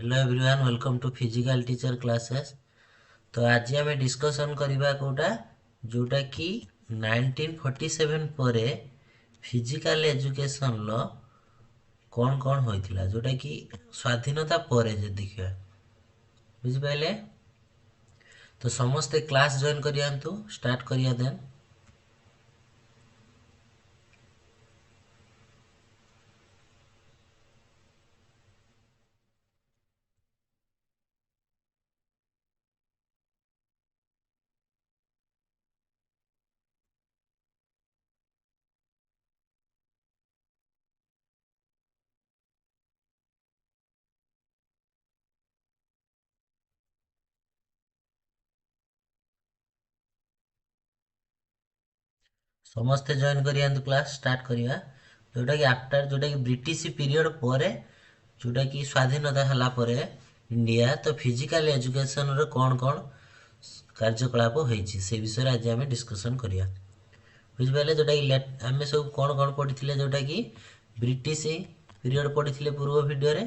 Hello everyone welcome to physical teacher classes. तो आज आम डिस्कसन करवा कोटा जोटा कि 1947 पर फिजिकल एजुकेशन लो कौन कौन होइथिला जोटा कि स्वाधीनता पर जे देखिया बुझि पाइले। तो समस्ते क्लास जॉइन करियांतु स्टार्ट करिया देन। समस्ते जॉइन करियांतु क्लास स्टार्ट करिया जोटा कि आफ्टर जोटा कि ब्रिटिश पीरियड पर जोटा कि स्वाधीनता हला परे इंडिया तो फिजिकल एजुकेशन रे कौन कौन कार्यकलाप होइछि से विषय आज आम डिस्कसन करिया बुझिपारे। जोटा कि आम सब कौन कौन पढ़ी जोटा कि ब्रिटिश पीरियड पढ़ी पूर्व वीडियो रे।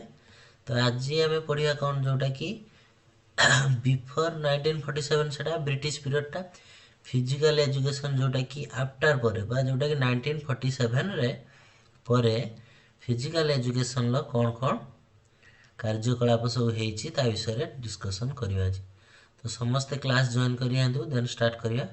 तो आज आम पढ़िया कौन जोटा कि बिफोर 1947 सेटा ब्रिटिश पीरियड टा फिजिकल एजुकेशन जोटा कि आफ्टर पर जोटा कि 1947 रे परे फिजिकल एजुकेशन लो कौन कौन कार्यकलाप सब होइछि ता विषय डिस्कसन करिया आज। तो समस्त क्लास जॉइन करिया देन स्टार्ट करिया।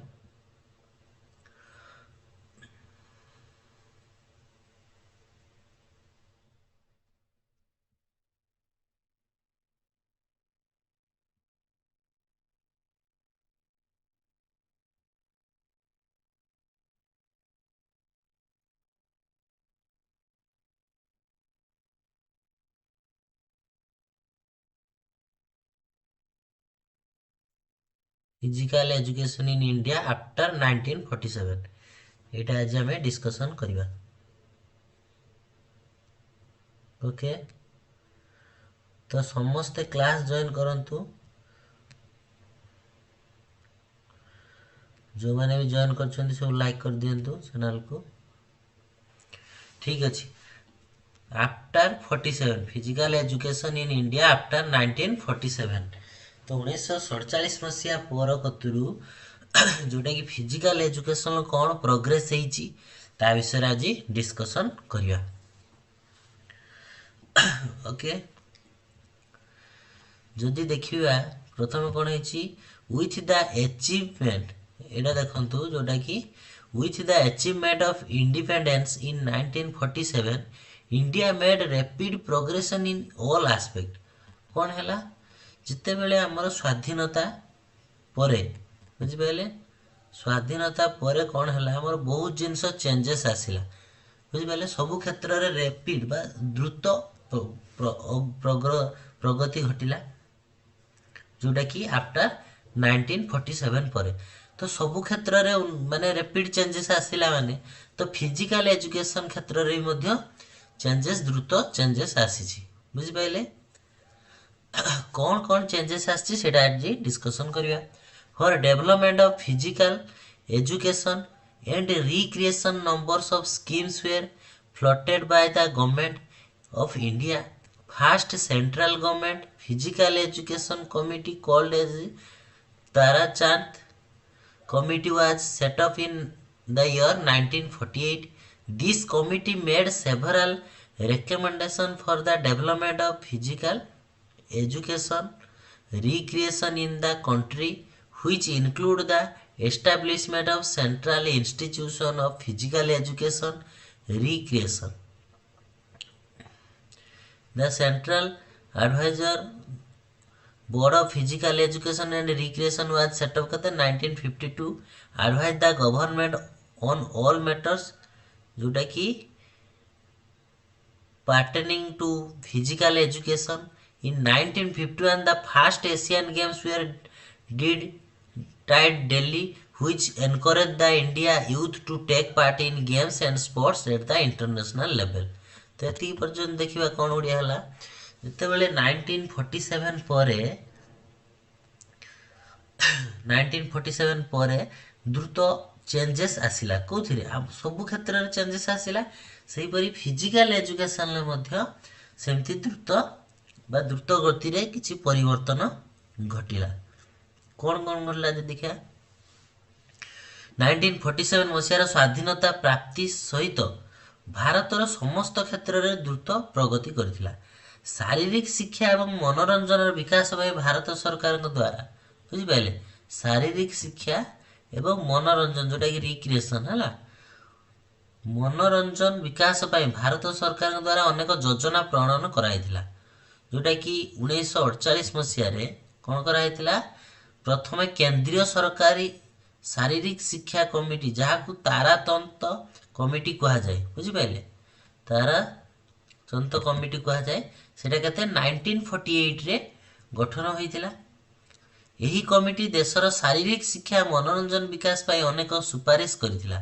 Physical education in India after 1947 एटा आज हमें डिस्कशन करिया। ओके तो समस्त क्लास जॉइन करंतु जो मैंने भी जॉइन कर सब लाइक कर दियंतु चैनल को। ठीक अच्छे after 47 physical education in India after 1947 तो 1947 मसीहा पर कतुरु जोटा कि फिजिकल एजुकेशन कौन प्रोग्रेस होइछि ता विषय आज डिस्कशन करिया। ओके जदि देखिबा प्रथम कौन होइछि विथ द अचीवमेंट एटा देखंतु जोटा कि with the achievement of independence in 1947 India made rapid progression in all aspect। कौन हैला जिते बेले हमर स्वाधीनता परे बुझि पाइले स्वाधीनता परे कौन हैला हमर बहुत जिंस चेंजेस आसिला बुझि पाइले सब क्षेत्र रे रैपिड बा द्रुत प्रगति घटिला जोटा कि आफ्टर 1947 पर तो सबु क्षेत्र रे माने रैपिड चेंजेस आसिला माने तो फिजिकल एजुकेशन क्षेत्र रे मध्य चेंजेस द्रुत चेंजेस आसीछि बुझि पाइले। कौन कौन चेंजेस आछि सेटा आज डिस्कशन करिया। For development of physical education and recreation numbers of schemes were floated by the government of India. First central government physical education committee called as Tarachand committee was set up in the year 1948. This committee made several recommendations for the development of physical education recreation in the country, which include the establishment of central institution of physical education recreation. The central advisor Board of Physical Education and Recreation was set up करते 1952 advised the government on all matters जोटा कि pertaining to physical education। In 1951 the first Asian Games were did tied Delhi which encouraged the India youth to take part in games and sports at the international level। तो एति पर्यंत देखिबा कोन ओडिया हला जते बेले 1947 परे 1947 परे द्रुत चेंजेस आसिला कोथिरे सब क्षेत्र रे चेंजेस आसिला सेही परी फिजिकल एजुकेशन ले मध्य सेमति द्रुत बा द्रुत गति रे किछि परिवर्तन घटिला कौन कौन घटला देखिया 1947 मसीहार स्वाधीनता प्राप्ति सहित भारतर समस्त क्षेत्र में द्रुत प्रगति करथिला शारीरिक शिक्षा एवं मनोरंजन विकास भाई भारत सरकार द्वारा बुझिपारे शारीरिक शिक्षा एवं मनोरंजन जोटा कि रिक्रिएशन है मनोरंजन विकास पाई भारत सरकार द्वारा अनेक योजना प्रणयन कराइथिला जोटा कि 1948 मसीह कौन कराइथिला प्रथम केंद्रीय सरकारी शारीरिक शिक्षा कमिटी जहाँ को तारातंत कमिटी कहा जाए बुझिपारे तारातंत कमिटी कहा जाए सेटा केते 1948 रे गठन होइथिला एही कमिटी देशर शारीरिक शिक्षा मनोरंजन विकास पाई अनेक सुपारिश करथिला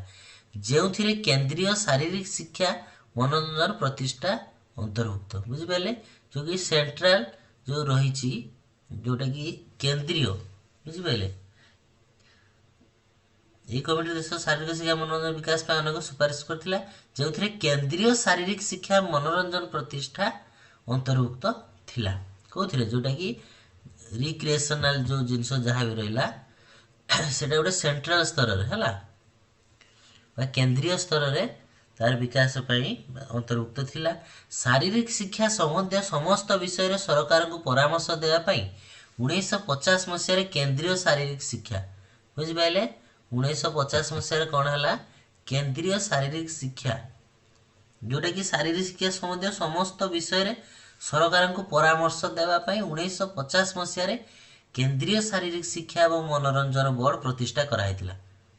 जेउथिरे केंद्रीय शारीरिक शिक्षा मनोरंजन प्रतिष्ठा अंतर्भुक्त बुझिपारे जो कि सेंट्रल जो रही जोटा कि केंद्रीय बुझिपारे यह कमिटी देश शारीरिक शिक्षा मनोरंजन विकास पर अनेक सुपारिश करथिला जेउथिरे केंद्रीय शारीरिक शिक्षा मनोरंजन प्रतिष्ठा अंतर्भुक्त थिला कोथिरे जोटा कि रिक्रिएशनल जो जिनस जहाँ भी रहिला सेटा गोटे सेंट्रल स्तर रे हला बा केंद्रीय स्तर रे तार विकास पई अंतर्भुक्त थिला शारीरिक शिक्षा संबंधी समस्त विषय रे सरकार को परामर्श देवा पई 1950 मसीह रे केंद्रीय शारीरिक शिक्षा बुझि पाइले 1950 मसीह कौन है केंद्रीय शारीरिक शिक्षा जोटा कि शारीरिक शिक्षा संबंधी समस्त विषय रे सरकार को परामर्श देवाई 1950 मसीह केंद्रीय शारीरिक शिक्षा और मनोरंजन बोर्ड प्रतिष्ठा कराइला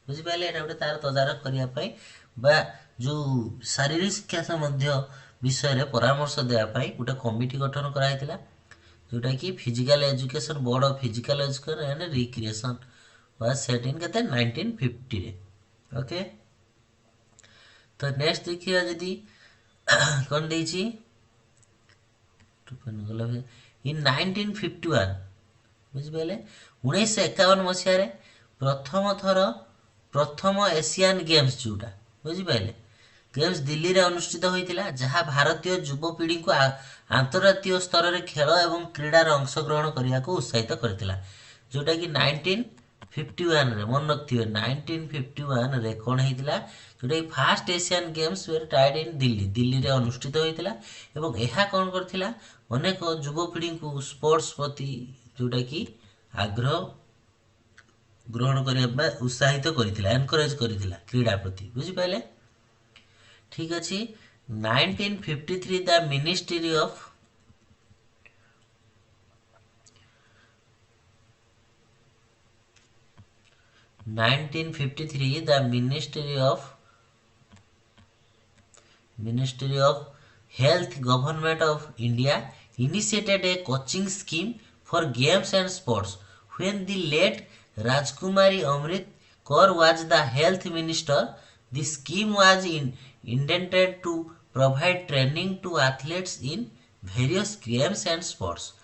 बुझिपारे यहाँ गोटे तार तदारख करने बा जो शारीरिक शिक्षा संबंधी विषय रे परामर्श देवाई गोटे कमिटी गठन कराइला जोटा कि physical education board of physical education and recreation was set in कहते 1950 रे ओके तो नेक्स्ट देखिए यदि कौन देछि इन 1951 बुझिपारे 1951 मसीह रे प्रथम एशियन गेम्स जोटा बुझिपारे गेम्स दिल्ली रे अनुष्ठित होइतिला जहाँ भारतीय युवपीढ़ी को अंतर्राष्ट्रीय स्तर रे खेल एवं क्रीडा रे अंशग्रहण करिया को उत्साहित करथिला जोटा कि 1951 रे मन रखिथिबे 1951 रे कोन हेतिला जोटा कि फर्स्ट एशियन गेम्स वेर टाइड इन दिल्ली रे अनुष्ठित होइतिला एवं एहा कोन करथिला अनेक युवपीढ़ी को स्पोर्ट्स प्रति जोटा कि आग्रह ग्रहण करिया उत्साहित करथिला एनकरेज करथिला क्रीडा प्रति बुझि पाइले ठीक अछि 1953 the ministry of the Ministry of Health Government of India initiated a coaching scheme for games and sports when the late Rajkumari Amrit Kaur was the health minister. The scheme was intended to provide training to athletes in various games and sports.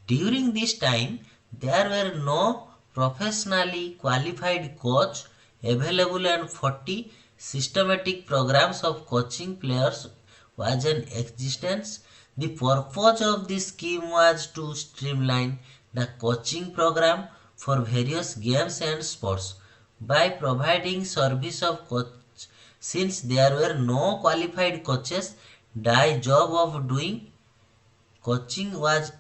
During this time, there were no professionally qualified coach available and 40 systematic programs of coaching players was in existence. The purpose of this scheme was to streamline the coaching program for various games and sports by providing service of coach. Since there were no qualified coaches, the job of doing coaching was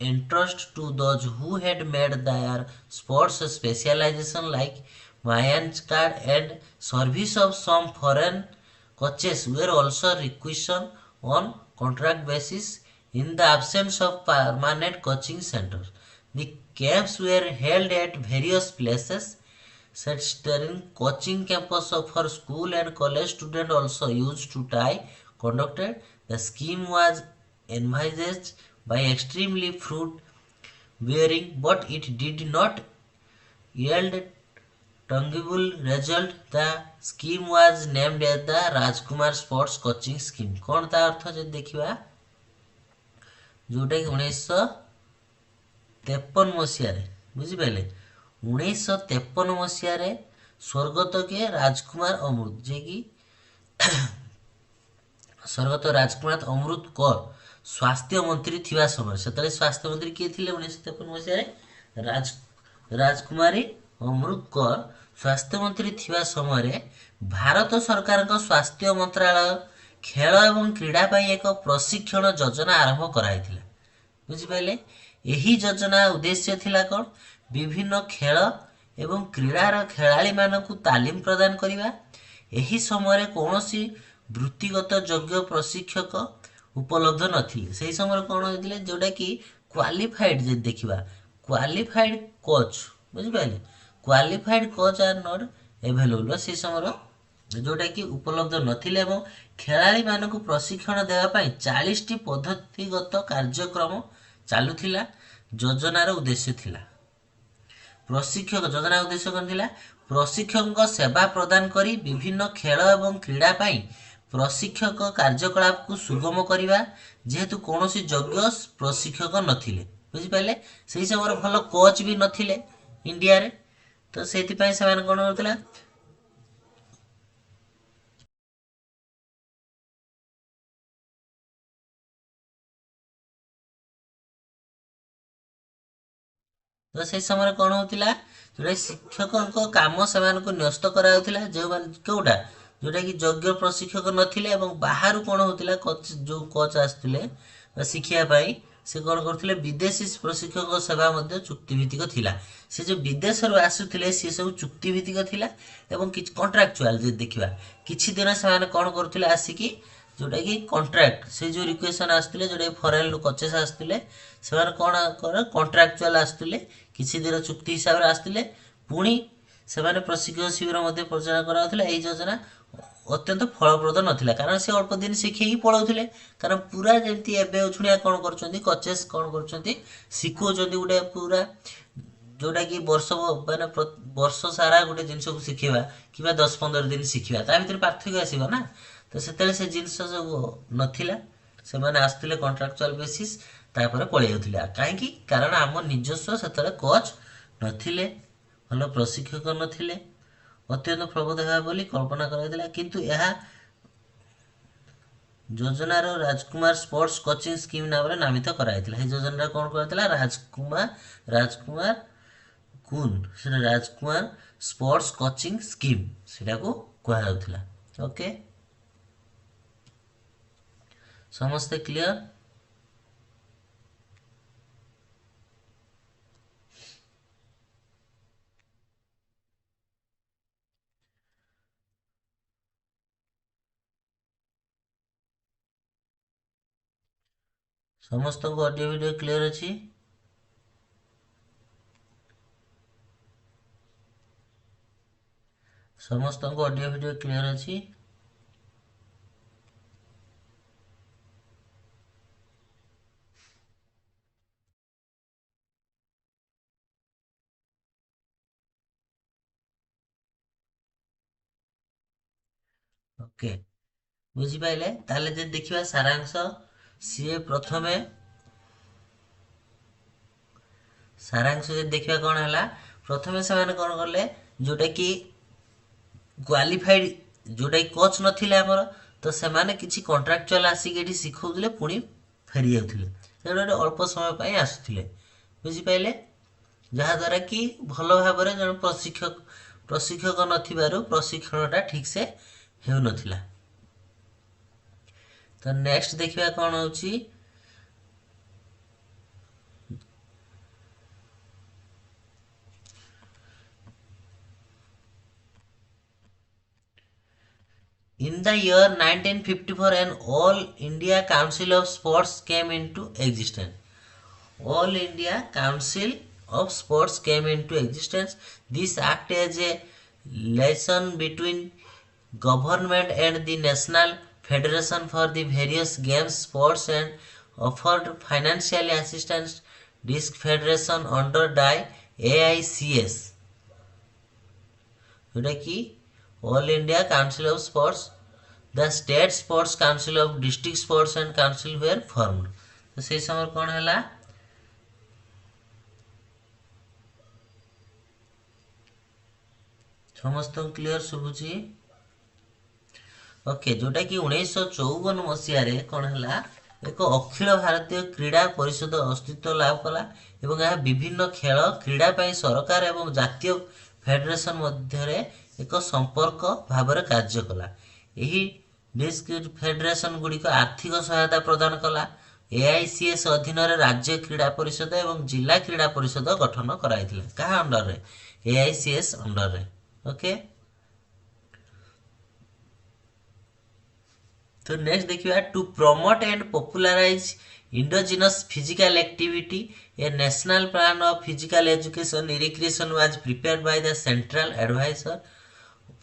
entrusted to those who had made their sports specialization like Mayan's card and service of some foreign coaches were also requisitioned on contract basis in the absence of permanent coaching centers. The camps were held at various places. Studying coaching campus for school and college students also used to tie conducted. The scheme was envisaged by extremely fruit bearing, but it did not yield tangible result. The scheme was named as the Rajkumar Sports Coaching Scheme. कौन ता अर्थ जो देखिबा जोटा कि 1953 मसीह रे बुझि पाइले 1953 मसीह रे स्वर्गत के राजकुमार अमृत जे कि स्वर्गत राजकुमार अमृत कौर स्वास्थ्य मंत्री थिबा समय सेतले स्वास्थ्य मंत्री किए थिले 1953 मसिया राजकुमारी अमृतकर स्वास्थ्य मंत्री थिबा समय भारत सरकार स्वास्थ्य मंत्रालय खेल एवं क्रीड़ा एक प्रशिक्षण योजना आरंभ कराइथिला बुझिपारे यही योजना उद्देश्य थिला कौन विभिन्न खेल एवं क्रीडार खेलाड़ी मानक तालीम प्रदान करने यही समय कौन सी वृत्तिगत योग्य प्रशिक्षक उपलब्ध नथिले से समय कौन होते जोटा कि क्वालिफाइड जे देखा क्वालिफाइड कोच बुझिपारे qualified coach are not available से समय जोटा कि उपलब्ध नथिले एवं खेलाड़ी मानक प्रशिक्षण देवाई 40 टी पद्धतिगत कार्यक्रम चालुथिला योजनार उद्देश्य थिला प्रशिक्षक योजना उद्देश्य कौन थिला प्रशिक्षक सेवा प्रदान करी विभिन्न खेल एवं क्रीड़ा पाई प्रशिक्षक कार्यकलाप को सुगम करने जेहेतु कौन योग्य प्रशिक्षक नथिले बुझिपारे से समय भल कोच भी नथिले इंडिया रे तो से कौन होता तो से समय कौन होता जोटा शिक्षकों काम से न्यस्त कराउथिला जो कौटा जोटा कि योग्य प्रशिक्षक नथिले बाहर कौन होता कोच जो कोच आसुले शिखापी से कौन करते विदेशी प्रशिक्षक सेवा चुक्तिभित्तिक थिला से जो विदेश आसुले सी सब चुक्तिभित्तिक थिला एवं कंट्राक्चुअल देखा किछि दिन से कौन करुले आसिकी जोटा कि कंट्राक्ट से जो रिक्वेशन आसुले जोटा फरेन कोचेस आसुले से कौन कंट्राक्चुअल आसुले किछि दिन चुक्ति हिसाब से आसुले पुणी से प्रशिक्षण शिविर परिचालन कराउथिला एही योजना अत्यंत फलप्रद नथिला कारण से अल्प दिन शिखी पलाउथिले कारण पूरा जमती एबे छुणिया कौन करछंती कोचेस कौन करछंती शिखौछंती गोटे पूरा जोटा कि वर्ष माने वर्ष सारा गोटे जिनस को शिखेबा कि 10-15 दिन शिखिबा ता भीतर पार्थक्य आसीबा ना तो सेतेले से जिनस सब नथिला से माने आस्थिले कॉन्ट्रैक्चुअल बेसिस तापर पळै जाउथिला काहे कि कारण आम निजस्व सेतेले कोच नथिले भल प्रशिक्षक नथिले अत्यंत प्रबोध हेबा बोली कल्पना कराइला किंतु यह योजनार राजकुमार स्पोर्ट्स कोचिंग स्कीम नाम नामित कराइला हे योजना कौन कराइला राजकुमार कुन से राजकुमार स्पोर्ट्स कोचिंग स्कीम सेटा को कहा जाउथिला ओके समस्त क्लियर समस्त को ऑडियो वीडियो क्लियर अछि समस्त को ऑडियो वीडियो क्लियर अछि ओके बुझी पाइले ताले जे देखिबा सारांश सीए प्रथमे सारांश जे देखिबा कोन हला प्रथमे से माने कोन करले जोटा कि क्वालिफाइड जोटा कोच नथिले हमर तो से माने किछि कॉन्ट्रैक्चुअल आसी केठी सिखौथिले पुणी फेरी जाउथिले सेडा अल्प समय पई आसुथिले बुझी पाइले जहा द्वारा कि भल भाबरे जन प्रशिक्षक नथिबारु प्रशिक्षणटा ठीक से हेउ नथिला तो नेक्स्ट देखिबा कोन होची In the year 1954, an All India Council of Sports came into existence. All India Council of Sports came into existence. This act as a liaison between government and the National Federation for the various games, sports and offered financial assistance. Disc Federation under the AICS. जोटा कि all India council of sports the state sports council of district sports and council were formed तो से समय कौन है समस्त clear शुभुची okay जोटा कि 1954 मसीह कौन है ଏକ ଅଖିଳ ଭାରତୀୟ କ୍ରୀଡ଼ା ପରିଷଦ ଅସ୍ତିତ୍ୱ ଲାଭ କଲା ଏବଂ ଏହା ବିଭିନ୍ନ ଖେଳ କ୍ରୀଡ଼ା ପାଇଁ ସରକାର ଏବଂ ଜାତୀୟ ଫେଡେରେସନ ମଧ୍ୟରେ ଏକ ସମ୍ପର୍କ ଭାବରେ କାର୍ଯ୍ୟ କଲା। ଏହି ଡିସ୍କ ଫେଡେରେସନ ଗୁଡ଼ିକ ଆର୍ଥିକ ସହାୟତା ପ୍ରଦାନ କଲା। AICS ଅଧୀନରେ ରାଜ୍ୟ କ୍ରୀଡ଼ା ପରିଷଦ ଏବଂ ଜିଲ୍ଲା କ୍ରୀଡ଼ା ପରିଷଦ ଗଠନ କରାଯାଇଥିଲା। କାହା ଅଣ୍ଡରରେ? AICS ଅଣ୍ଡରରେ। ଓକେ, तो नेक्स्ट देखिए to promote and popularise indigenous physical activity a national plan of physical education recreation was prepared by the central advisor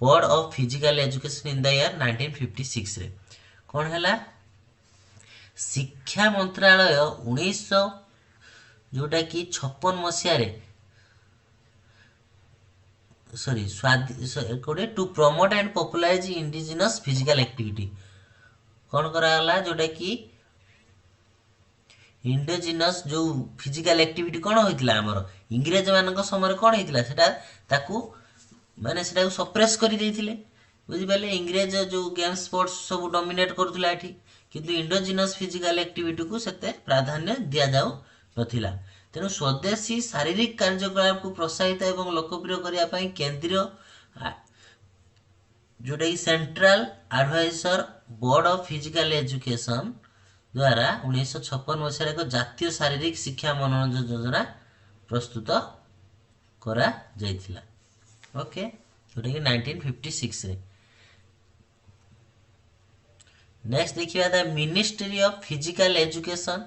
board of physical education in the year 1956 रे कौन हैला शिक्षा मंत्रालय 1900 जोटा कि 56 मसिया रे sorry to promote and popularise indigenous physical activity कौन कराला जोटा कि इंडिजिनस जो फिजिकल एक्टिविटी कौन होइतिला हमर इंग्रेज मानक समय कौन होइतिला सेटा ताकू माने सेटा को सप्रेस करि देइथिले बुझि पाले इंग्रेज जो गेम स्पोर्ट्स सब डोमिनेट करथुला एठी किंतु इंडिजिनस फिजिकल एक्टिविटी को सेते प्राधान्य दिया जाउ नथिला तेनु स्वदेशी शारीरिक कार्यकलाप को प्रोत्साहित एवं लोकप्रिय करिया पई केंद्रीय जोटा कि central advisor board of physical education द्वारा 1956 मसीह एक जातीय शारीरिक शिक्षा मनोरंजन योजना प्रस्तुत करा जाइथिला। ओके, जोटा कि 1956 रे। नेक्स्ट देखिए the ministry of physical education.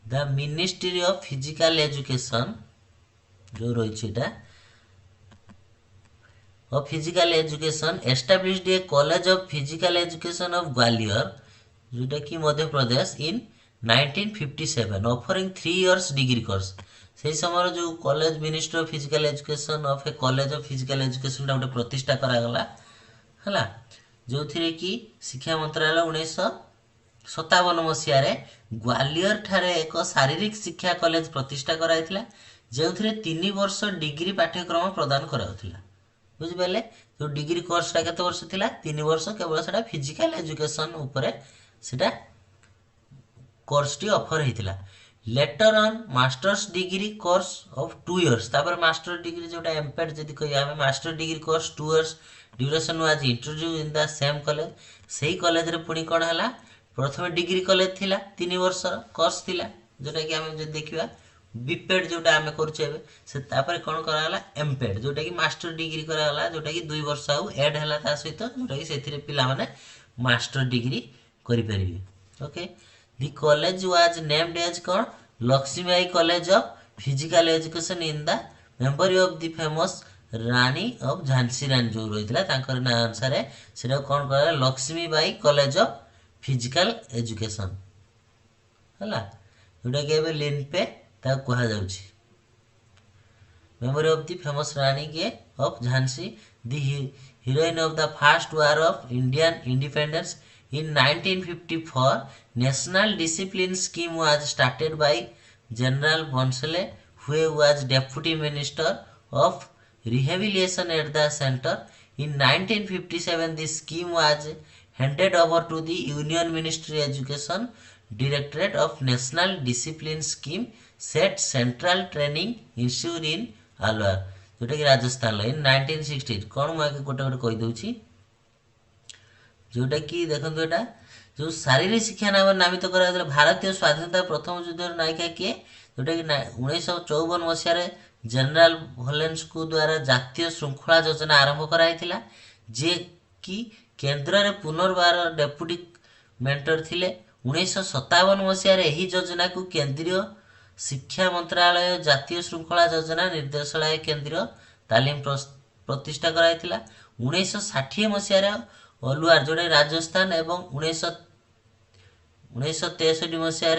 The ministry of physical education जो रही of physical education established a college of physical education of Gwalior जोटा कि Madhya Pradesh in 1957 offering 3 years degree course से समय जो college ministry of physical education of A college of physical education गोटे प्रतिष्ठा करागला है जो थी कि शिक्षा मंत्रालय 1957 मसीह ग्वालियर ठारे एक शारीरिक शिक्षा कॉलेज प्रतिष्ठा कराइथिला जो 3 वर्ष डिग्री पाठ्यक्रम प्रदान कराउथिला बुझिपारे जो डिग्री कोर्सटा केते वर्ष थिला 3 वर्ष केवल सेटा फिजिकल एजुकेशन ऊपर सेटा कोर्सटी ऑफर हेतिला later on masters degree course of 2 years तापर मास्टर डिग्री जोटा एमपेड जदी कहिया हम master degree course 2 years duration was introduce in the same college सेही कॉलेज रे पुनी कोन हला प्रथम डिग्री कॉलेज थिला 3 वर्ष कोर्स थिला जोटा कि हम जदी देखिबा बीपेड जोटा आमे करछे से तापर कोन कराला एमपेड जोटा कि मास्टर डिग्री कराला जोटा कि 2 वर्ष आउ ऐड हला ता सहित जोटा कि सेथिरे पिला माने मास्टर डिग्री करि परिबे। Okay, the college was named as कोन Laxmibai college of physical education in the memory of the famous Rani of Jhansi Rani जो रहितला तांकर ना अनुसार सेटा कोन कराला Laxmibai college of physical education हला जोटा कि एबे लिन पे ता कहा जाउछि memory of the famous Rani के of Jhansi the heroine of the first war of Indian independence in 1954 national discipline scheme was started by general Bhonsle who was deputy minister of rehabilitation at the centre in 1957 the scheme was handed over to the Union Ministry Education Directorate of National Discipline Scheme set Central Training Institute in Alwar जोटा कि राजस्थान इन 1960 कौन मुझे गोटे गोटे कही दूची जोटा कि देखो एटा जो शारीरिक शिक्षा नाम नामित करा भारतीय स्वाधीनता प्रथम युद्ध नायिका किए जोटा कि 1954 मसीह जनरल भोलेंस को द्वारा जातीय श्रृंखला योजना आरंभ कराइथिला जे कि केंद्र रे पुनर्बार डेप्यूटी मेंटर थिले 1957 मसीह यही योजना को केंद्रीय शिक्षा मंत्रालय जातीय श्रृंखला योजना निर्देशालय केंद्रीय तालीम प्रतिष्ठा कराइथिला 1960 मसीह अलुआर जोड़े राजस्थान एवं 1963 मसीह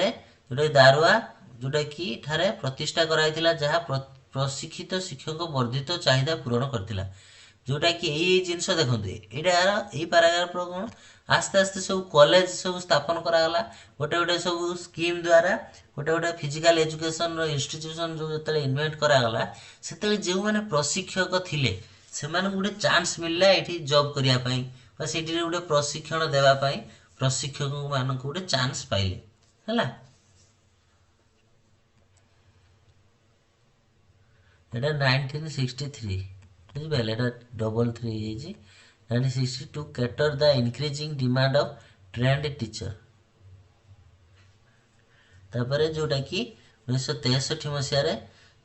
जोड़े दारुआ जोटा कि ठारे प्रतिष्ठा कराइथिला जहाँ प्रशिक्षित शिक्षक वर्धित चाहिदा पूरण करथिला जोटा कि यही जिनस देखते यही पैराग्राफ कौन आस्ते आस्ते सब कॉलेज सब स्थापन करागला गोटे गोटे सब स्कीम द्वारा गोटे गोटे फिजिकल एजुकेशन इंस्टीट्यूशन जो जो इन्वेंट करागला से जो मैंने प्रशिक्षक थिले से गोटे चांस मिलला ये जॉब करने बा सेठी गोटे प्रशिक्षण देवा पाई प्रशिक्षक मानक गोटे चांस पाइले हैला। एटा 1963 बुझिपारे एटा डबल 3 ହେଇଛି 1960 to cater the increasing demand of trained teacher. तापर जोटा कि 1963 मसीह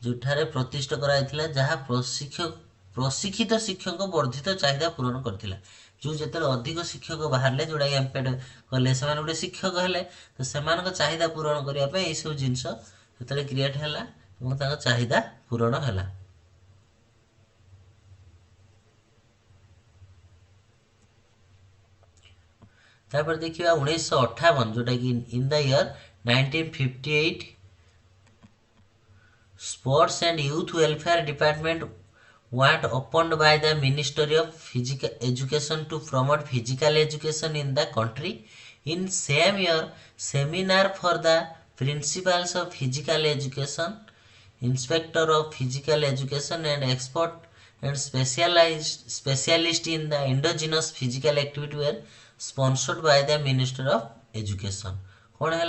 जोठारे प्रतिष्ठा कराइथिला जहाँ प्रशिक्षित शिक्षक वर्धित चाहिदा पूरण करथिला। जो जेते अधिक शिक्षक बाहरले जोड़ा एमपेड कले से गोटे शिक्षक हेले तो सेमानक चाहिदा पूरण करिया पे ए सब जिंस जेते क्रिएट हैला और ताका चाहिदा पूरण हैला। तापर देखिबा 1958 जोटा कि इन the year 1958 sports and youth welfare department was opened by the Ministry of Physical Education to promote physical education in the country. In same year, seminar for the principals of physical education, inspector of physical education and expert and specialist in the endogenous physical activity were sponsored by the Minister of Education. कौन है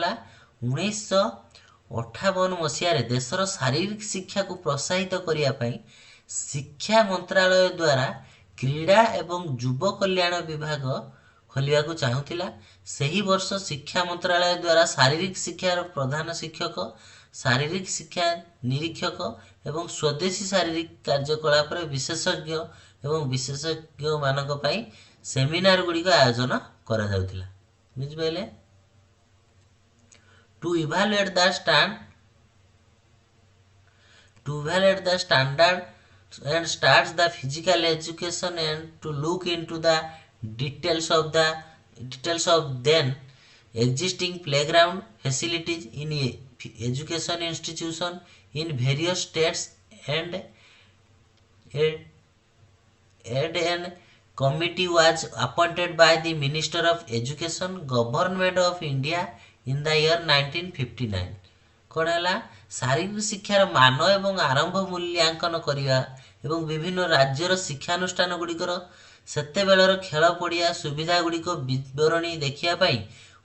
1958 मसीह देशर शारीरिक शिक्षा को प्रोत्साहित करने शिक्षा मंत्रालय द्वारा क्रीड़ा एवं युव कल्याण विभाग खोलिया को चाहूला। सही वर्ष शिक्षा मंत्रालय द्वारा शारीरिक शिक्षार प्रधान शिक्षक शारीरिक शिक्षा निरीक्षक एवं स्वदेशी शारीरिक कार्यकलाप विशेषज्ञ एवं विशेषज्ञ मानक पई सेमिनार गुडी को आयोजन करा जाउतिला। बुझिबेले to evaluate the standard and starts the physical education and to look into the details of then existing playground facilities in education institution in various states and an committee was appointed by the Minister of Education Government of India in the year 1959। कौन है शारीरिक शिक्षार मान एवं आरंभ मूल्यांकन करने एवं विभिन्न राज्यर शिक्षानुष्ठान गुड़िकर सेते बेलर खेल पड़िया सुविधा गुड़िक विवरणी देखापी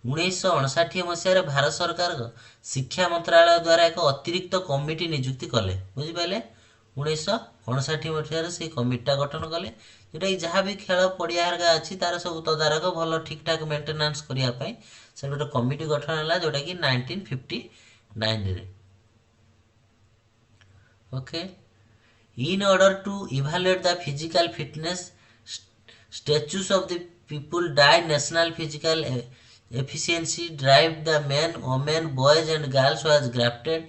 1959 मसीह भारत सरकार शिक्षा मंत्रालय द्वारा एक अतिरिक्त कमिटी नियुक्ति कले। बुझिपारे 1959 मसीह से कमिटा गठन कले जोटा कि जहाँ भी खेल पड़िया अच्छी तार सब तदारक भल ठीक ठाक मेंटेनेंस करने से गोटे कमिटी गठन है जोटा कि 1959 रे। Okay in order to evaluate the physical fitness statues of the people died national physical efficiency drive the men women boys and girls was grafted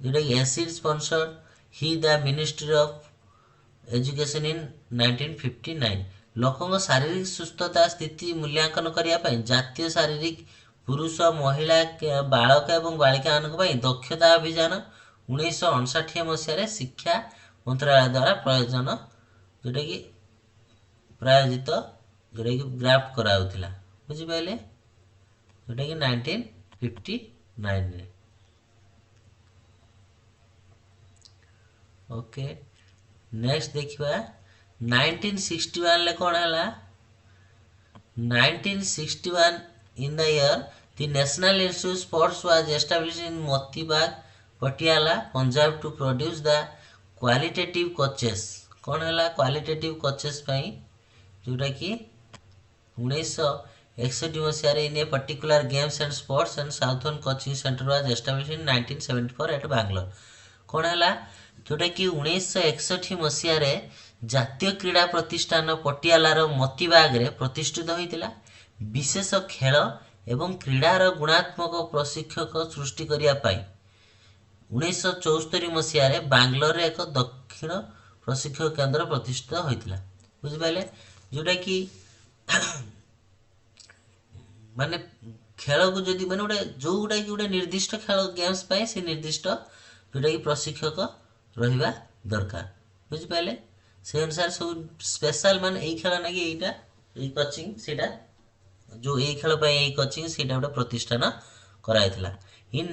जोटा acid sponsored he the Ministry of Education in 1959। लोकों शारीरिक सुस्थता स्थिति मूल्यांकन करने जातीय शारीरिक पुरुष महिला बालक एवं बालिका मान दक्षता अभियान 1959 मसीह शिक्षा मंत्रालय द्वारा प्रयोजन जोटा कि प्रायोजित जोटा कि ग्राफ्ट कराउथिला। बुझिपाइले जोटा कि 1959 रे। ओके नेक्स्ट देखिबा 1961 ले कोन हला 1961 in the year the National Institute of Sports was established in Motibagh Patiala Punjab to produce the qualitative coaches. कौन है क्वालिटेटिव कोचेस जोटा कि 1961 मसीह in a particular games and sports and southern coaching centre was established in 1974 at Bangalore. कौन है जोटा कि 1961 मसीह जातीय क्रीड़ा प्रतिष्ठान पटियालार मोतीबाग रे प्रतिष्ठित होइतिला। विशेष खेल एवं क्रीडार गुणात्मक प्रशिक्षक सृष्टि करिया पाई 1974 मसीह बैंगलोर रे एक दक्षिण प्रशिक्षक केंद्र प्रतिष्ठित होइतिला। बुझिपाले जोटा कि माने खेल को जदि माने गोटे जो गोटा कि गोटे निर्दिष्ट खेल गेम्स पाए से निर्दिष्ट जोटा कि प्रशिक्षक रहिबा दरकार। बुझिपाले से अनुसार सब स्पेशल माने एई खेल ना कि एटा एई कोचिंग सेटा जो एई खेल पाए एई कोचिंग सेटा गोटे प्रतिष्ठान कराइतिला। इन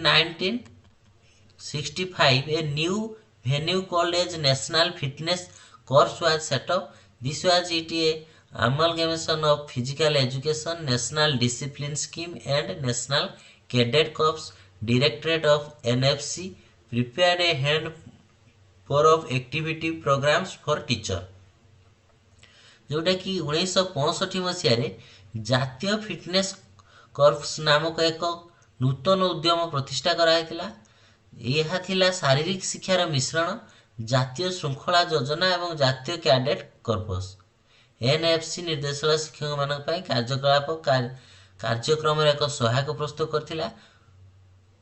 1965 a new venue called as National Fitness Course was set up. This was it a amalgamation of physical education, national discipline scheme and national cadet corps, directorate of NFC prepared a hand for of activity programs for teacher, जोटा कि 1965 मसीह जातीय fitness कर्प्स नामक एक नूतन उद्यम प्रतिष्ठा कराइला। यह थिला शारीरिक शिक्षार मिश्रण, जातीय श्रृंखला योजना और जातीय कैडेट कर्पस। एनएफसी निर्देशालय शिक्षक मान कार्यकलाप कार्यक्रम एक सहायक प्रस्तुत करथिला।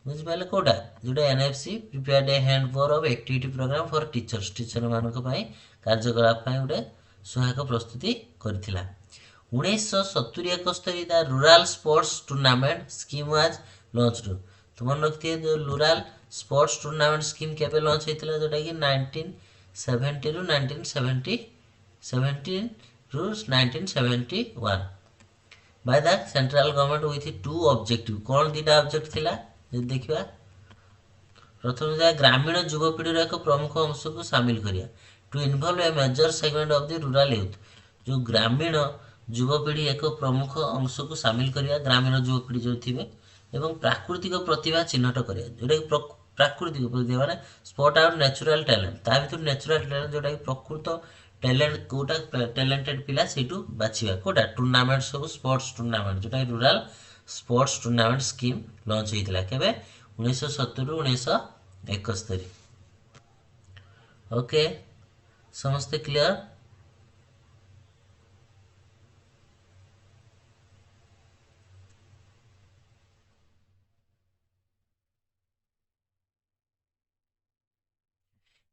बुझिपारे कोटा जोटा NFC prepared a hand for of activity programme for teachers, teacher मान कार्यकलाप गोटे सहायक प्रस्तुति करथिला। 1970-71 the rural sports tournament scheme was launched. तो मन रखिए जो रूरल स्पोर्ट्स टूर्नामेंट स्कीम केबे लॉन्च होइतिला, जोटा कि 1970 रु 1971 by the central government with two objective. कौन दीटा ऑब्जेक्ट थिला देखिबा। प्रथम ग्रामीण युवपीढ़ी एक प्रमुख अंश को सामिल करिया, to involve a major segment of the rural youth. जो ग्रामीण युवपीढ़ी एक प्रमुख अंश को सामिल करिया, ग्रामीण युवपीढ़ी जो थे एवं प्राकृतिक प्रतिभा चिन्हट करिया, जोटा कि प्राकृतिक प्रतिभा माने स्पॉट आउट नेचुरल टैलेंट। ता भीतर नेचुरल टैलेंट जोटा कि प्रकृत टैलेंट कोटा टैलेंटेड पिला सेटू बाछिबा कोटा टूर्नामेंट सब स्पोर्ट्स टूर्नामेंट, जोटा कि rural sports tournament scheme launch होइतिला केबे 1970 रु 1971। ओके समस्ते clear.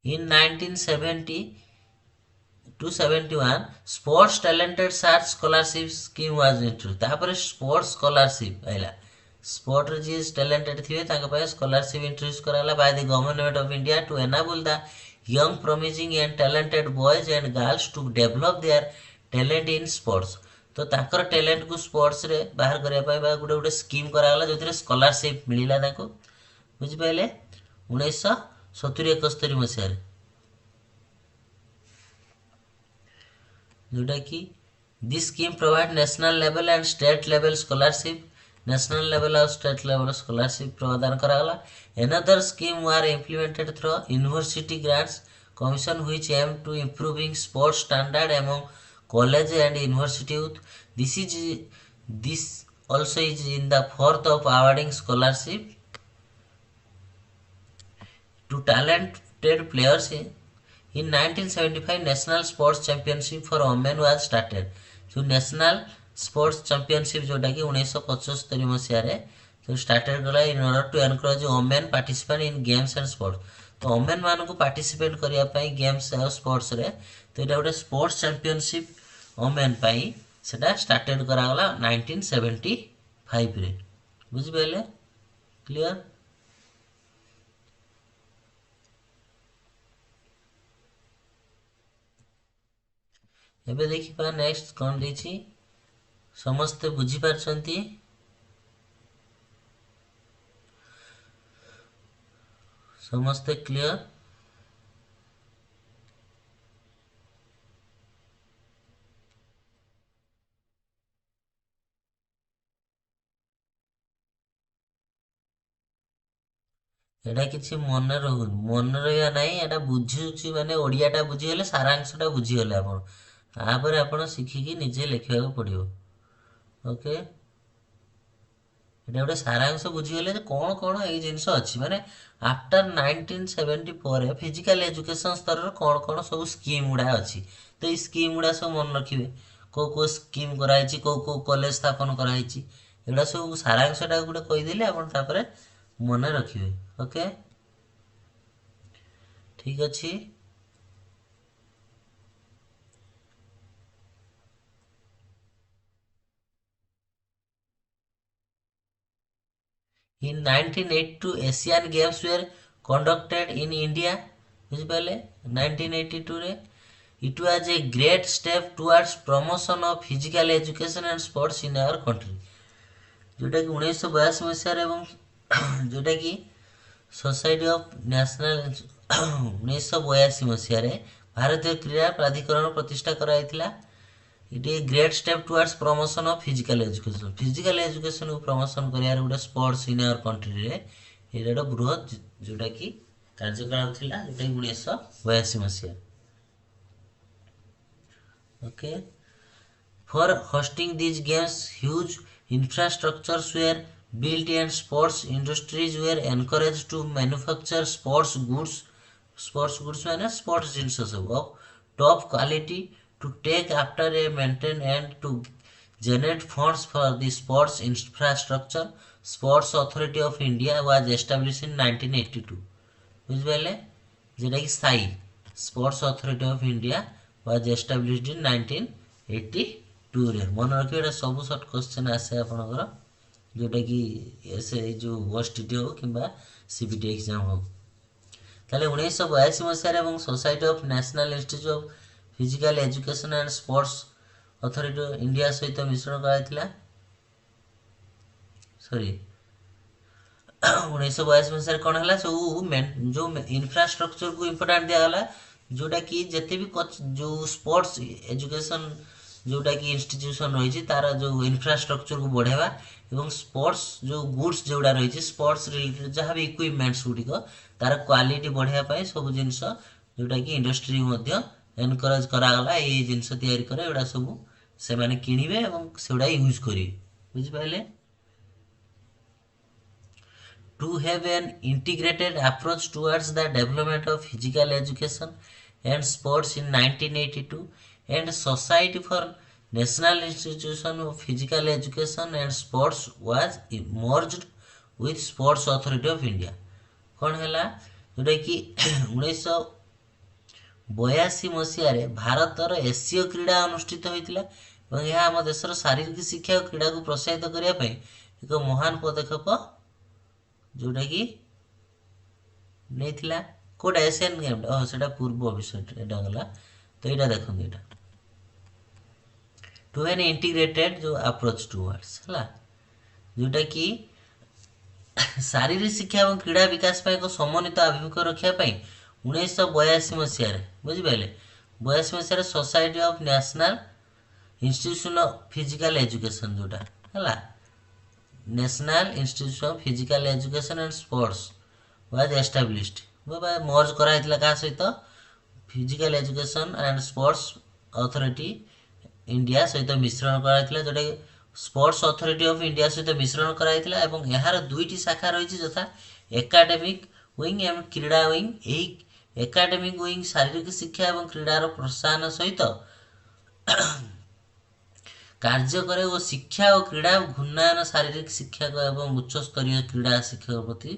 In 1970 to 71 sports talented search scholarship scheme was introduced। तापर स्पोर्ट्स स्कॉलरशिप आइला, स्पोर्ट रे जे टैलेंटेड थिबे ताका पाए स्कॉलरशिप इंट्रोड्यूस कराला by the government of India to enable the young promising and talented boys and girls to develop their talent in sports. तो ताकर टैलेंट को स्पोर्ट्स रे बाहर करिया पाए बा गुटे गुटे स्कीम कराला, जोथिरे स्कॉलरशिप मिलिला ताको। बुझि पाइले 1970-71 मसीह जोटा कि this scheme provide national level and state level scholarship, national level और स्टेट लेवल स्कॉलरशिप प्रदान करागला। Another scheme were implemented through university grants commission which aim to improving sports standard among college and university youth. This also is in the fourth of awarding scholarship to talented players। In 1975 national sports championship for women was started। जो national sports championship जोटा कि 1975 मसीह जो started गला in order to encourage women participate in games and sports. तो women मान को participate करिया पाई गेम्स और स्पोर्ट्स रे, तो एटा गोटे स्पोर्ट्स चैंपियनशिप वोमेन पाई सेटा स्टार्टेड करा गला 1975 रे। बुझि पाइले क्लियर। एबे देखिपा नेक्स्ट कौन देछि, समस्ते बुझी पारछंती। समस्ते क्लियर। एटा किछि मन रहिया नाही, एटा बुझुछि माने ओडियाटा बुझिगले सारांशटा बुझिगले आपण, तापर आपण शिखिकी निजे लिखिବାକୁ पड़ियो। ओके एटा गोटे सारांश बुझिगले कौन कौन ए जिनिस अछि माने आफ्टर 1970 पर फिजिकल एजुकेशन स्तर कौन कौन सब स्कीम गुडा अछि। तो ई स्कीम गुडा सब मन रखिबे, को स्कीम कराइछि, को कॉलेज स्थापन कराइछि, एडा सब सारांशटा गुडे कहि देले आपण तापर मन रखिबे। ओके ठीक अछि। In 1982 Asian Games were conducted in India। बुझि पाले 1982 रे it was a great step towards promotion of physical education and sports in our country। जोटा कि 1982 मसीह एवं जोटा कि सोसाइटी ऑफ नेशनल 1982 मसीह भारतीय क्रीड़ा प्राधिकरण प्रतिष्ठा कराइथिला। It a great step towards promotion of physical education. Physical education को प्रमोशन करियार गोटे स्पोर्ट्स इन आवर कंट्री रे एटा बृहत जोटा कि कार्यकलाप थिला जोटा कि 1982 मसिया। Okay, for hosting these games huge infrastructures were built and sports industries were encouraged to manufacture sports goods माने sports जिनस सब of top quality to take after a maintain and to generate funds for the sports infrastructure. Sports Authority of India was established in 1982 बुझिपारे जेटा कि Sai sports authority of India was established इन 1982 रे। मन रखिए एटा सब short question आसे आपनकर जोटा कि ऐसे जो ओएसटीटी हो किबा सीबीटी एग्जाम हो। ताले 1982 मसिया रे society of national institute of physical education and sports authority India सहित मिश्रण कराइथिला। सॉरी 1982 मसीह कौन है जो इंफ्रास्ट्रक्चर को इम्पोर्टाट दिगला जोटा कि जिते भी जो स्पोर्ट्स एजुकेशन जोटा कि इंस्टीट्यूशन रही तार जो इंफ्रास्ट्रक्चर को बढ़ावा एवं स्पोर्ट्स जो गुड्स जोड़ा रही स्पोर्ट्स रिलेटेड जहाँ भी इक्विपमेंट्स गुड़िक तार क्वालिटी बढ़ावाई सब जिनस जोटा कि इंडस्ट्री एनकरेज करागला ये जिनस तैयारी करे एटा सब से माने किनिबे एवं सेडा यूज करिवे बुझिपाइले। To have an integrated approach towards the development of physical education and sports in 1982 and Society for National Institution of Physical Education and Sports was merged with Sports Authority of India। कौन है जोटा कि 1982 मसीह भारतर एसीय क्रीड़ा अनुष्ठित होता और यह आम देशर शारीरिक शिक्षा और क्रीड़ा को प्रोत्साहित करने एक महान पदक्षेप जोटा कि नहीं थिला कोड एशियन गेम सेटा पूर्व विषय एटा गला। तो एटा देखो एटा टू एन इंटीग्रेटेड जो अप्रोच टुवर्ड्स हला जोटा कि शारीरिक शिक्षा और क्रीड़ा विकास पर एक समन्वित अभिमुख रखा 1982 मसीह बुझिपारे 82 मसीह society of national institution of physical education जोटा हला national institute of physical education and sports was established merge कराइथिला का सहित physical education and sports authority India सहित मिश्रण कराइथिला जोटा स्पोर्ट्स अथॉरिटी ऑफ इंडिया सहित मिश्रण कराइथिला एवं यार दुईटी शाखा रही यथा एकाडेमिक विंग एवं क्रीड़ा विंग। यही एकाडेमिक विंग शारीरिक शिक्षा एवं क्रीड़ार प्रोत्साहन सहित कार्य करे और शिक्षा और क्रीड़ा घूर्णयन शारीरिक शिक्षा एवं उच्च स्तरीय क्रीड़ा शिक्षा प्रति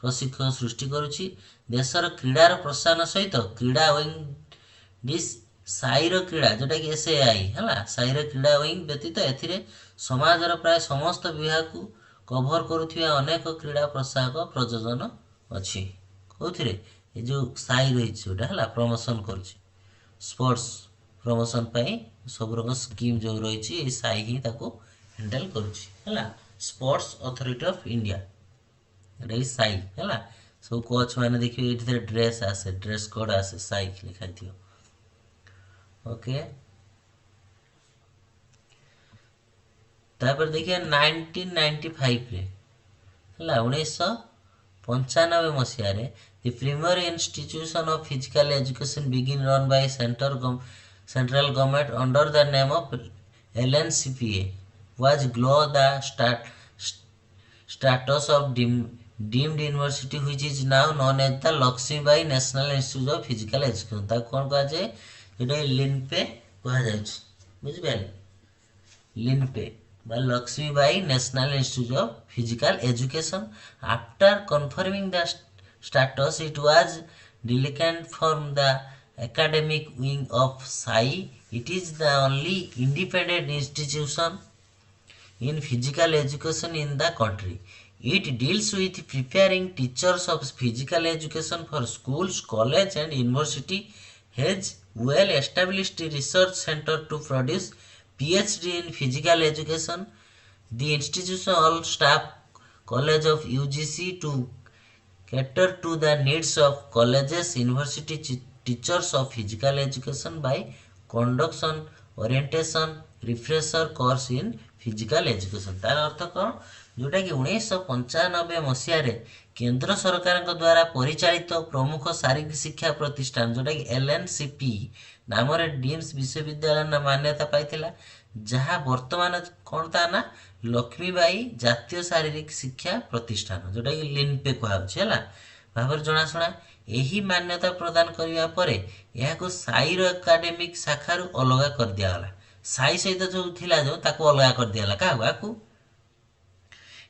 प्रशिक्षण सृष्टि करुछि। देशर क्रीड़ार प्रोत्साहन सहित क्रीड़ा विंग साईर क्रीड़ा जोटा कि एसएआई है साईर क्रीड़ा विंग व्यतीत एथिरे समाजर प्राय समस्त विभाग को कभर करुथिबा अनेक क्रीड़ा प्रोत्साहक प्रयोजन अछि। कोथिरे ये जो साई रही जोटा है प्रमोशन करुछि स्पोर्ट्स प्रमोशन पाई सब रक स्कीम जो रही साई ही ताको हैंडल करुछि है स्पोर्ट्स अथॉरिटी ऑफ इंडिया एटा साई है सब कोच मैंने देखिए ये ड्रेस आसे ड्रेस कोड आसे साई लिखा थी। ओके तापर देखिए 1995 रे है 1995 मसीह रे the premier institution of physical education begin run by central government under the name of LNCPA was glow the status of deemed university which is now known as the Lakshmi Bai National Institute of Physical Education। ताको कौन कहा जाए जोटा लिनपे कहा जाए बुझिपारे लिनपे by Lakshmi Bai National Institute of Physical Education। After confirming the status it was delicate from the academic wing of SAI। It is the only independent institution in physical education in the country. It deals with preparing teachers of physical education for schools, college and university, has well established research center to produce PhD in physical education. The institution all staff college of UGC to cater to the needs of colleges, university teachers of physical education by conduction orientation refresher course in physical education. तार अर्थ कौन, जोटा कि 1995 मसीह केंद्र सरकार द्वारा परिचालित प्रमुख शारीरिक शिक्षा प्रतिष्ठान जोटा कि एलएनसीपी नाम डीम्स विश्वविद्यालय मान्यता पाई, जहाँ वर्तमान कौन ता ना लक्ष्मीबाई जातीय शारीरिक शिक्षा प्रतिष्ठान जोटा कि लिनपे कहला भाव जनाशुना। यही मान्यता प्रदान करने पर यह साईर एकाडेमिक शाखार अलग कर दिगला। साई सहित जो थिला जो ताको अलग कर दिगला क्या,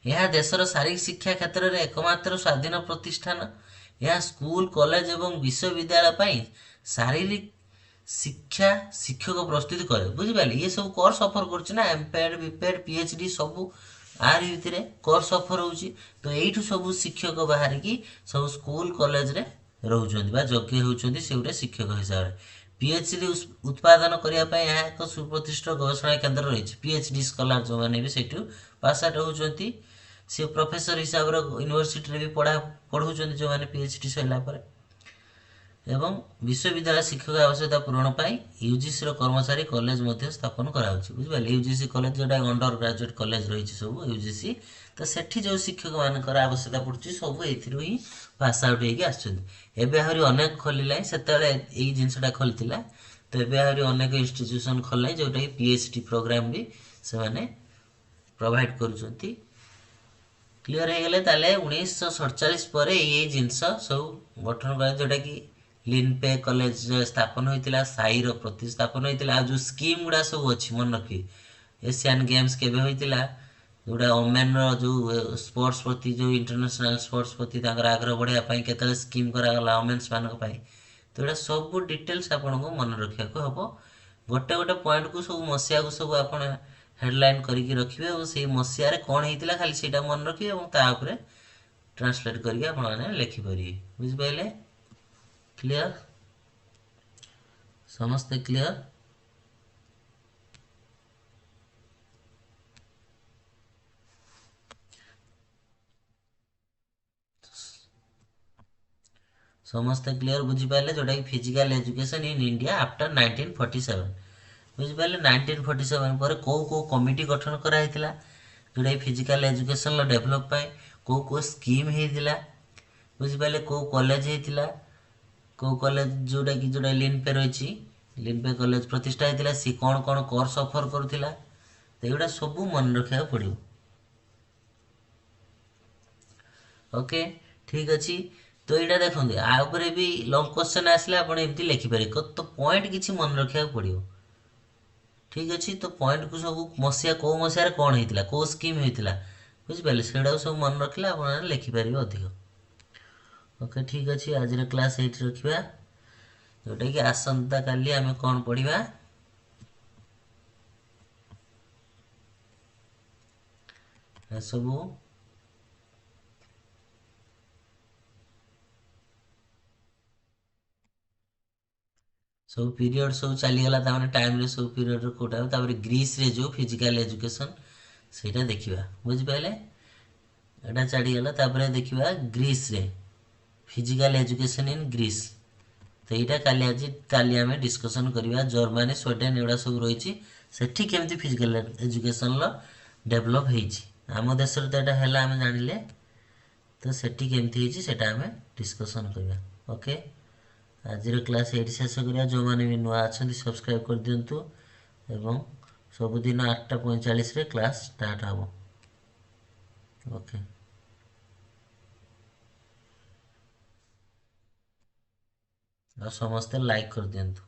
यह देशर शारीरिक शिक्षा क्षेत्र में एकमात्र स्वाधीन प्रतिष्ठान। यह स्कूल कॉलेज एवं विश्वविद्यालय शारीरिक शिक्षा शिक्षक प्रस्तुत करे। बुझिपारे ये सब कोर्स ऑफर करछि ना, एमपेड बीपेड पीएचडी सब आर भितर कोर्स ऑफर होउछि। तो एठु सब शिक्षक बाहर की सब स्कूल कॉलेज रे रहउछन्ति बा योग्य होउछन्ति से गोटे शिक्षक हिसाब रे। पीएचडी उत्पादन करिया पय यह एक सुप्रतिष्ठित गवेषणा केंद्र रहिछि। पीएचडी स्कॉलर जो माने भी सेठु पास आउट होउछन्ति, से प्रोफेसर हिसाब रे यूनिवर्सिटी रे भी पढ़ाउछन्ति जो माने पीएचडी सैला पर। एवं विश्वविद्यालय शिक्षक आवश्यकता पूरण पाई यूजीसी कर्मचारी कॉलेज मध्य स्थापन कराउछि। बुझिपाले यूजीसी कॉलेज जोटा अंडर ग्रेजुएट कॉलेज रही सब यूजीसी, तो सेठी जो शिक्षक मानकर आवश्यकता पड़ुछि सब एथिरु ही पास आउट होइके आछुछन्ति। एबे आहुरी अनेक खोलिला, सेतेले एई जिंसटा खोलितिला, तो एबे आहुरी अनेक इंस्टीट्यूशन खोलला जोटा कि पीएचडी प्रोग्राम भी से माने प्रोवाइड करूछन्ति। क्लियर हो गले ताले 1947 पर ये जिनस सब गठन कर जोटा कि लिनपे कॉलेज स्थापन होइतिला, साईर प्रतिस्थापन होइतिला। जो स्कीम गुडा सब अछि मन रखी, एशियन गेम्स केबे होइतिला, जोटा ओमेन रो जो स्पोर्ट्स प्रति जो इंटरनेशनल स्पोर्ट्स प्रति ताकर आग्रह बढ़िया पई केतले स्कीम करा गला ओमेन्स मानक पई। तो एटा सब डिटेल्स आपन को मन रखिया को हबो। गोटे गोटे पॉइंट को सब मसिया को सब आपन हेडलाइन करिकी रखिबे और सेही मसिया रे कोन हेतिला खाली सेटा मन रखिबे और ता ऊपर ट्रांसलेट करिके आपन माने लिखि परिबे। बुझि पाइले? क्लियर? समस्ते क्लियर? समस्ते क्लियर बुझी पाइले? जोटा कि physical education in India after 1947। बुझी पाइले? 1947 पर को कमिटी गठन करा हितिला जोटा कि फिजिकल एजुकेशन लो डेवलप पाए को स्कीम हेतिला। बुझी पाइले? को कॉलेज हेतिला, को कॉलेज जोटा लिनपे रही लिनपे कॉलेज प्रतिष्ठा होता सी कौन कौन कोर्स ऑफर करूला, तो ये सब मन रखा पड़ो। ओके ठीक अच्छे। तो यहाँ देखो आगे भी लंग क्वेश्चन आसले आप लिखिपारे, तो पॉइंट किसी मन रखा पड़ो। ठीक अच्छे। तो पॉइंट को सब मसीहा कौ मसीह कौन होता कौ स्कीम होता बुझिपारे से सब मन रखिले आप लिखिपारे अधिक। ओके ठीक अच्छे। आज क्लास 8 रखा जोटा कि आसंता काली आम कौन पढ़ा सब सब पीरियड सब चलीगला टाइम रे सब पीरियड कोटा ग्रीस रे जो फिजिकल एजुकेशन सेटा देखा। बुझिपारे एटा चढ़ीगला देखा ग्रीस रे फिजिकल एजुकेशन इन ग्रीस। तो यहाँ काली आज काली आम डिस्कसन करवा जर्मनी स्वीडेन एगुड़ा सब रही सेठी केमती फिजिकल एजुकेशन डेभलप होम देश तो यहाँ है आम जानिले, तो सेठी केमती सेटा आम डिस्कसन करवा। ओके आज क्लास 8 शेष करा। जो मैंने भी नुआ अच्छा सब्सक्राइब कर दिंतु एवं सबुदिन 8:45 क्लास स्टार्ट हम। ओके और समस्ते लाइक कर दिंतु।